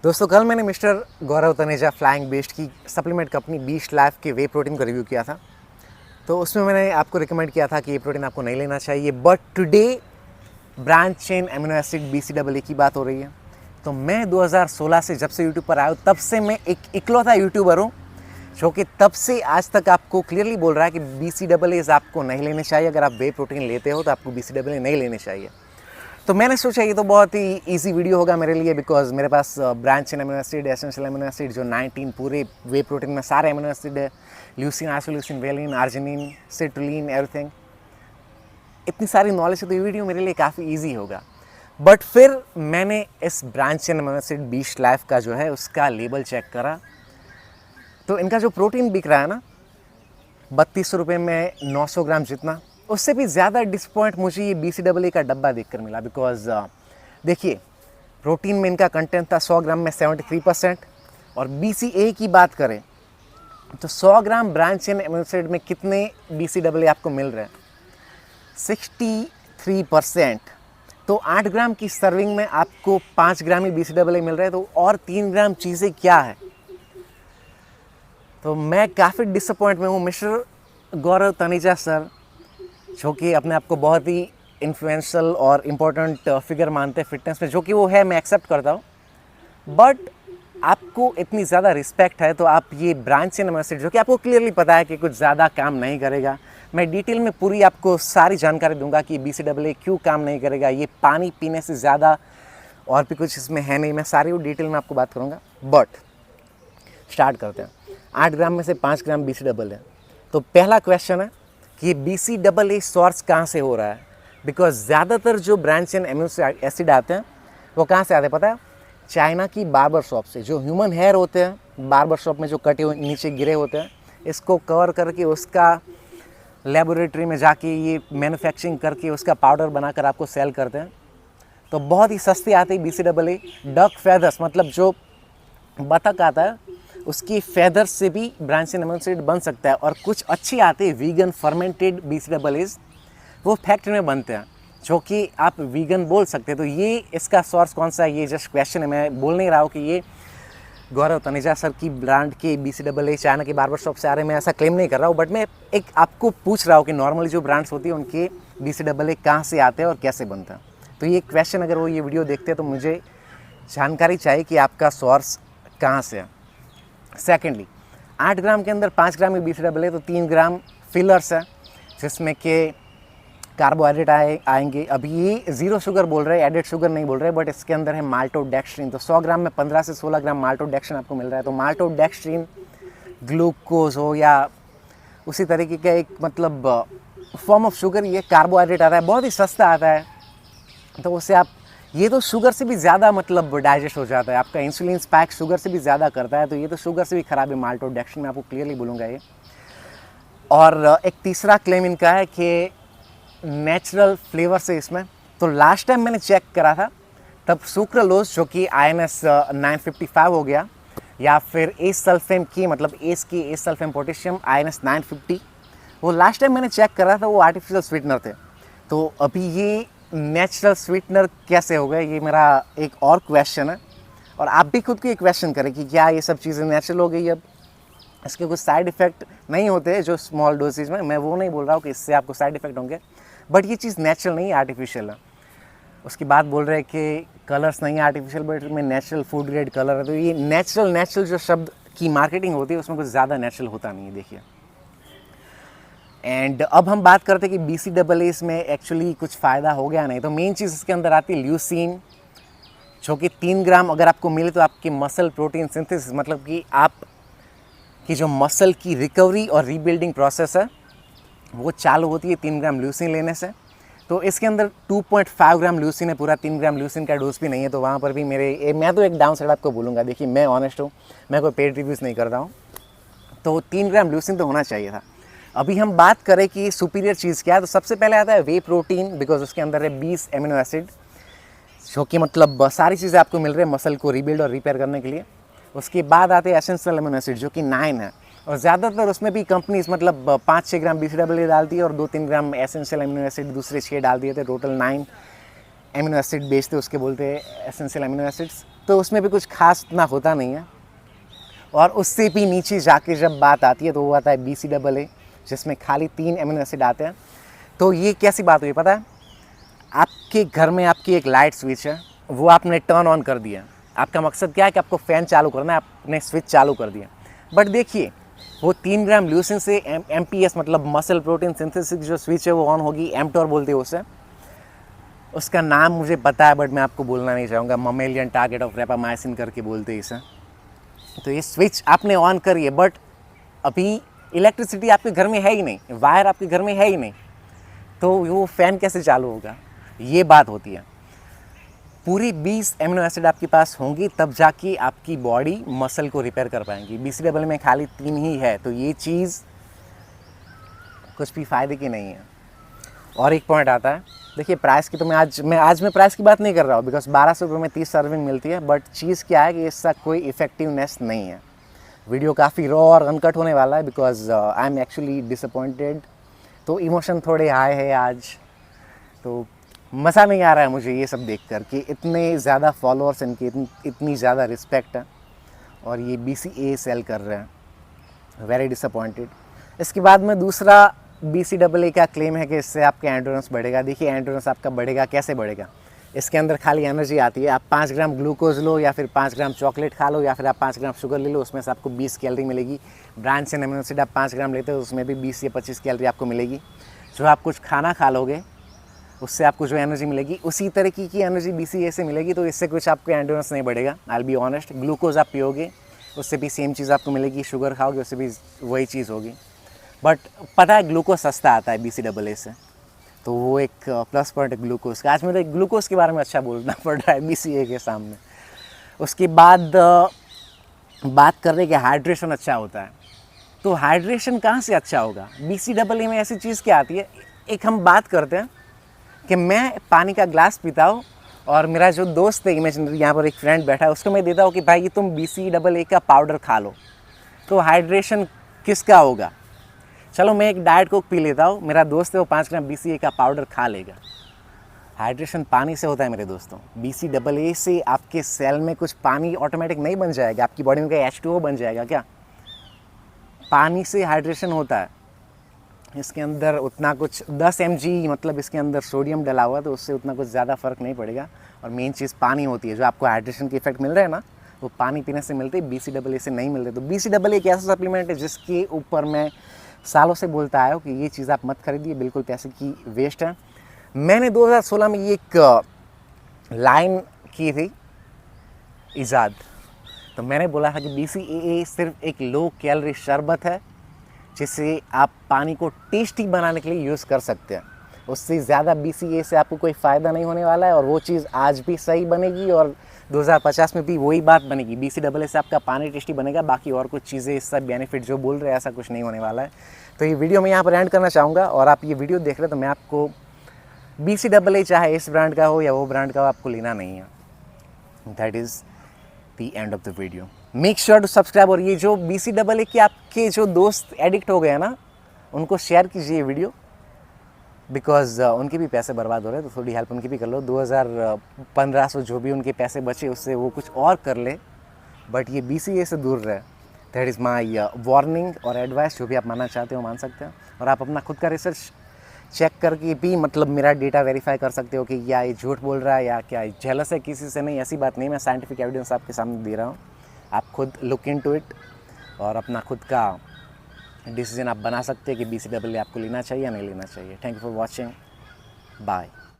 दोस्तों कल मैंने मिस्टर गौरव तनेजा फ्लाइंग बेस्ट की सप्लीमेंट कंपनी बीस्ट लाइफ के वे प्रोटीन का रिव्यू किया था। तो उसमें मैंने आपको रिकमेंड किया था कि ये प्रोटीन आपको नहीं लेना चाहिए, but today branch chain amino acid BCAA की बात हो रही है। तो मैं 2016 से जब से यूट्यूब पर आया हूँ तब से मैं एक इकलौता यूट्यूबर हूँ जो कि तब से आज तक आपको क्लियरली बोल रहा है कि BCAAs आपको नहीं लेने चाहिए। अगर आप वे प्रोटीन लेते हो तो आपको BCAA नहीं लेने चाहिए। तो मैंने सोचा ये तो बहुत ही इजी वीडियो होगा मेरे लिए, बिकॉज मेरे पास branch chain amino acid, essential amino acid जो 19 पूरे वे प्रोटीन में सारे एमिनो एसिड है, leucine, isoleucine, valine, arginine, citrulline, everything, इतनी सारी नॉलेज है तो ये वीडियो मेरे लिए काफ़ी इजी होगा। बट फिर मैंने इस branch chain amino acid beast life का जो है उसका लेबल चेक करा, तो इनका जो प्रोटीन बिक रहा है ना 3200 रुपये में 900 ग्राम जितना, उससे भी ज़्यादा डिसपॉइंट मुझे ये BCAA का डब्बा देखकर मिला। बिकॉज देखिए प्रोटीन में इनका कंटेंट था 100 ग्राम में 73%, और BCA की बात करें तो 100 ग्राम ब्रांच चेन एमिनो एसिड में कितने BCAA आपको मिल रहे हैं? 63%। तो 8 ग्राम की सर्विंग में आपको 5 ग्राम ही BCAA मिल रहे हैं, तो और 3 ग्राम चीज़ें क्या है? तो मैं काफ़ी डिसअपॉइंट में हूँ। मिस्टर गौरव तनेजा सर जो कि अपने आप को बहुत ही इन्फ्लुएंशियल और इम्पोर्टेंट फिगर मानते हैं फिटनेस में, जो कि वो है, मैं एक्सेप्ट करता हूँ, बट आपको इतनी ज़्यादा रिस्पेक्ट है तो आप ये ब्रांच चेन एमिनो एसिड जो कि आपको क्लियरली पता है कि कुछ ज़्यादा काम नहीं करेगा, मैं डिटेल में पूरी आपको सारी जानकारी दूंगा कि BCAA क्यों काम नहीं करेगा, ये पानी पीने से ज़्यादा और भी कुछ इसमें है नहीं, मैं सारी वो डिटेल में आपको बात करूँगा। बट स्टार्ट करते हैं। 8 ग्राम में से 5 ग्राम BCAA है। तो पहला क्वेश्चन है कि BCAA सोर्स कहाँ से हो रहा है? बिकॉज ज़्यादातर जो ब्रांच चेन एमिनो एसिड आते हैं वो कहाँ से आते हैं पता है? चाइना की बार्बर शॉप से। जो ह्यूमन हेयर होते हैं बार्बर शॉप में जो कटे हुए नीचे गिरे होते हैं, इसको कवर करके उसका लेबोरेटरी में जाके ये मैन्युफैक्चरिंग करके उसका पाउडर बनाकर आपको सेल करते हैं। तो बहुत ही सस्ती आती है BCAA। डक फेदर्स मतलब जो बतख आता है उसकी फेदर से भी ब्रांच चेन एमिनो एसिड बन सकता है, और कुछ अच्छी आते हैं वीगन फर्मेंटेड BCAAs, वो फैक्ट्री में बनते हैं, जो कि आप वीगन बोल सकते हैं। तो ये इसका सोर्स कौन सा है, ये जस्ट क्वेश्चन है। मैं बोल नहीं रहा हूँ कि ये गौरव तनेजा सर की ब्रांड के BCAA चाइना की बार्बर शॉप से आ रहे हैं, मैं ऐसा क्लेम नहीं कर रहा हूँ, बट मैं एक आपको पूछ रहा हूँ कि नॉर्मली जो ब्रांड्स होती है उनके BCAA कहाँ से आते हैं और कैसे बनते हैं। तो ये क्वेश्चन अगर वो ये वीडियो देखते हैं तो मुझे जानकारी चाहिए कि आपका सोर्स कहाँ से है। सेकेंडली 8 ग्राम के अंदर 5 ग्राम की BCAA, तो 3 ग्राम फिलर्स है जिसमें कि कार्बोहाइड्रेट आएंगे। अभी ये ज़ीरो शुगर बोल रहे हैं, एडेड शुगर नहीं बोल रहे, बट इसके अंदर है माल्टोडेक्स्ट्रीन। तो 100 ग्राम में 15 से 16 ग्राम माल्टोडेक्स्ट्रीन आपको मिल रहा है। तो माल्टोडेक्स्ट्रीन ग्लूकोज हो या उसी तरीके का एक मतलब फॉर्म ऑफ शुगर, ये कार्बोहाइड्रेट आता है, बहुत ही सस्ता आता है। तो उससे आप ये तो शुगर से भी ज़्यादा मतलब डाइजेस्ट हो जाता है, आपका इंसुलिन स्पाइक शुगर से भी ज़्यादा करता है, तो ये तो शुगर से भी ख़राब है माल्टोडेक्स्ट्रीन, मैं आपको क्लियरली बोलूँगा ये। और एक तीसरा क्लेम इनका है कि नेचुरल फ्लेवर से इसमें। तो लास्ट टाइम मैंने चेक करा था तब सुक्रालोज जो कि INS 955 हो गया, या फिर एस सल्फेम की मतलब एस की एस सल्फेम पोटेशियम INS 950, वो लास्ट टाइम मैंने चेक करा था वो आर्टिफिशियल स्वीटनर थे। तो अभी ये नेचुरल स्वीटनर कैसे हो गए, ये मेरा एक और क्वेश्चन है। और आप भी खुद को ये क्वेश्चन करें कि क्या ये सब चीज़ें नेचुरल हो गई? अब इसके कुछ साइड इफ़ेक्ट नहीं होते जो स्मॉल डोजेज में, मैं वो नहीं बोल रहा हूँ कि इससे आपको साइड इफ़ेक्ट होंगे, बट ये चीज़ नेचुरल नहीं है, आर्टिफिशियल है। उसकी बात बोल रहे हैं कि कलर्स नहीं है आर्टिफिशियल, बट में नेचुरल फूड ग्रेड कलर है। तो ये नेचुरल जो शब्द की मार्केटिंग होती है उसमें कुछ ज़्यादा नेचुरल होता नहीं है, देखिए। एंड अब हम बात करते हैं कि BCAAs में एक्चुअली कुछ फ़ायदा हो गया नहीं। तो मेन चीज़ इसके अंदर आती है ल्यूसीन, जो कि 3 ग्राम अगर आपको मिले तो आपकी मसल प्रोटीन सिंथेसिस मतलब कि आप की जो मसल की रिकवरी और रीबिल्डिंग प्रोसेस है वो चालू होती है 3 ग्राम ल्यूसीन लेने से। तो इसके अंदर 2.5 ग्राम ल्यूसीन है, पूरा 3 ग्राम ल्यूसीन का डोज भी नहीं है। तो वहाँ पर भी मैं तो एक डाउन साइड आपको बोलूँगा, देखिए मैं ऑनेस्ट हूँ, मैं कोई पेड रिव्यूज़ नहीं कर रहा हूँ। तो 3 ग्राम ल्यूसीन तो होना चाहिए था। अभी हम बात करें कि सुपीरियर चीज़ क्या है, तो सबसे पहले आता है वे प्रोटीन, बिकॉज उसके अंदर है 20 एमिनो एसिड, जो कि मतलब सारी चीज़ें आपको मिल रही है मसल को रीबिल्ड और रिपेयर करने के लिए। उसके बाद आते हैं एसेंशियल एमिनो एसिड जो कि 9 है, और ज़्यादातर उसमें भी कंपनीज मतलब 5-6 ग्राम BCAA डालती है और 2-3 ग्राम एसेंशियल एमिनो एसिड दूसरे 6 डाल दिए थे, टोटल 9 एमिनो एसिड बेचते उसके बोलते हैं एसेंशियल एमिनो एसिड्स। तो उसमें भी कुछ खास इतना होता नहीं है। और उससे भी नीचे जाके जब बात आती है तो वो आता है BCAA, जिसमें खाली 3 एमिनो एसिड आते हैं। तो ये कैसी बात हुई पता है, आपके घर में आपकी एक लाइट स्विच है, वो आपने टर्न ऑन कर दिया। आपका मकसद क्या है कि आपको फ़ैन चालू करना है, आपने स्विच चालू कर दिया। बट देखिए वो 3 ग्राम ल्यूसिन से MPS मतलब मसल प्रोटीन सिंथेसिस जो स्विच है वो ऑन होगी, एमटोर बोलते हैं उसे। उसका नाम मुझे पता है बट मैं आपको बोलना नहीं चाहूँगा, ममेलियन टारगेट ऑफ रेपामाइसिन करके बोलते हैं इसे। तो ये स्विच आपने ऑन करी है, बट अभी इलेक्ट्रिसिटी आपके घर में है ही नहीं, वायर आपके घर में है ही नहीं, तो वो फ़ैन कैसे चालू होगा, ये बात होती है। पूरी 20 एमिनो एसिड आपके पास होंगी तब जाके आपकी बॉडी मसल को रिपेयर कर पाएंगी। BCAA में खाली 3 ही है, तो ये चीज़ कुछ भी फ़ायदे की नहीं है। और एक पॉइंट आता है, देखिए प्राइस की तो मैं आज प्राइस की बात नहीं कर रहा हूँ, बिकॉज 1200 रुपये में 30 सर्विंग मिलती है। बट चीज़ क्या है कि इसका कोई इफेक्टिवनेस नहीं है। वीडियो काफ़ी रॉ और अनकट होने वाला है because I am actually disappointed. तो इमोशन थोड़े हाई है आज, तो मज़ा नहीं आ रहा है मुझे ये सब देख कर कि इतने ज़्यादा फॉलोअर्स, इनकी इतनी ज़्यादा रिस्पेक्ट है और ये BCAA सेल कर रहे हैं। Very disappointed. इसके बाद में दूसरा BCAA का क्लेम है कि इससे आपका एंडोरेंस बढ़ेगा। देखिए एंडोरेंस आपका बढ़ेगा, कैसे बढ़ेगा, इसके अंदर खाली एनर्जी आती है। आप 5 ग्राम ग्लूकोज लो या फिर 5 ग्राम चॉकलेट खा लो या फिर आप 5 ग्राम शुगर ले लो, उसमें से आपको 20 कैलोरी मिलेगी। ब्रांच एंड एमिनो एसिड आप 5 ग्राम लेते हो, उसमें भी 20 से 25 कैलोरी आपको मिलेगी। जो आप कुछ खाना खा लोगे उससे आपको जो एनर्जी मिलेगी उसी तरीके की एनर्जी BCAA से मिलेगी। तो इससे कुछ आपको एंडोरेंस नहीं बढ़ेगा, I will be honest. Glucose आप पियोगे उससे भी सेम चीज़ आपको मिलेगी, शुगर खाओगे उससे भी वही चीज़ होगी। बट पता है ग्लूकोज सस्ता आता है BCAA से, तो वो एक प्लस पॉइंट है ग्लूकोज का। आज मुझे ग्लूकोज के बारे में अच्छा बोलना पड़ रहा है BCAA के सामने। उसके बाद बात कर रहे कि हाइड्रेशन अच्छा होता है, तो हाइड्रेशन कहाँ से अच्छा होगा? BCAA में ऐसी चीज़ क्या आती है, एक हम बात करते हैं कि मैं पानी का ग्लास पीता हूँ और मेरा जो दोस्त है इमेजिनरी, यहाँ पर एक फ्रेंड बैठा है, उसको मैं देता हूँ कि भाई ये तुम BCAA का पाउडर खा लो, तो हाइड्रेशन किसका होगा? चलो मैं एक डाइट कोक पी लेता हूँ, मेरा दोस्त है वो 5 ग्राम BCAA का पाउडर खा लेगा। हाइड्रेशन पानी से होता है मेरे दोस्तों। BCAA से आपके सेल में कुछ पानी ऑटोमेटिक नहीं बन जाएगा, आपकी बॉडी में कोई H2O बन जाएगा क्या? पानी से हाइड्रेशन होता है। इसके अंदर उतना कुछ 10 mg मतलब इसके अंदर सोडियम डला हुआ, तो उससे उतना कुछ ज़्यादा फ़र्क नहीं पड़ेगा। और मेन चीज़ पानी होती है, जो आपको हाइड्रेशन के इफेक्ट मिल रहे हैं ना, वो पानी पीने से मिलते हैं, BCAA से नहीं मिलते। तो BCAA एक ऐसा सप्लीमेंट है जिसके ऊपर मैं सालों से बोलता आया हूँ कि ये चीज़ आप मत खरीदिए, बिल्कुल पैसे की वेस्ट है। मैंने 2016 में ये एक लाइन की थी ईजाद, तो मैंने बोला था कि BCAA सिर्फ एक लो कैलोरी शरबत है जिसे आप पानी को टेस्टी बनाने के लिए यूज़ कर सकते हैं। उससे ज़्यादा BCAA से आपको कोई फ़ायदा नहीं होने वाला है, और वो चीज़ आज भी सही बनेगी और 2050 में भी वही बात बनेगी। BCAA से आपका पानी टेस्टी बनेगा, बाकी और कुछ चीज़ें इससे बेनिफिट जो बोल रहे हैं ऐसा कुछ नहीं होने वाला है। तो ये वीडियो मैं यहाँ पर एंड करना चाहूँगा, और आप ये वीडियो देख रहे हैं तो मैं आपको BCAA चाहे इस ब्रांड का हो या वो ब्रांड का हो, आपको लेना नहीं है। That is the end of the video. Make sure to subscribe. और ये जो BCAA के आपके जो दोस्त एडिक्ट हो गए हैं ना, उनको शेयर कीजिए वीडियो, बिकॉज उनके भी पैसे बर्बाद हो रहे हैं, तो थोड़ी हेल्प उनकी भी कर लो। 2000-1500 जो भी उनके पैसे बचे उससे वो कुछ और कर ले, बट ये BCAA से दूर रहे। दैट इज़ माई वार्निंग और एडवाइस। जो भी आप मानना चाहते हो मान सकते हैं, और आप अपना खुद का रिसर्च चेक करके भी मतलब मेरा डेटा वेरीफाई कर सकते हो कि क्या ये झूठ बोल रहा है या क्या जेलस है किसी से। नहीं, ऐसी बात नहीं, मैं साइंटिफिक एविडेंस आपके सामने दे रहा हूँ। आप खुद लुक इनटू इट और अपना खुद का डिसीजन आप बना सकते हैं कि BCAA आपको लेना चाहिए या नहीं लेना चाहिए। Thank you for watching, bye.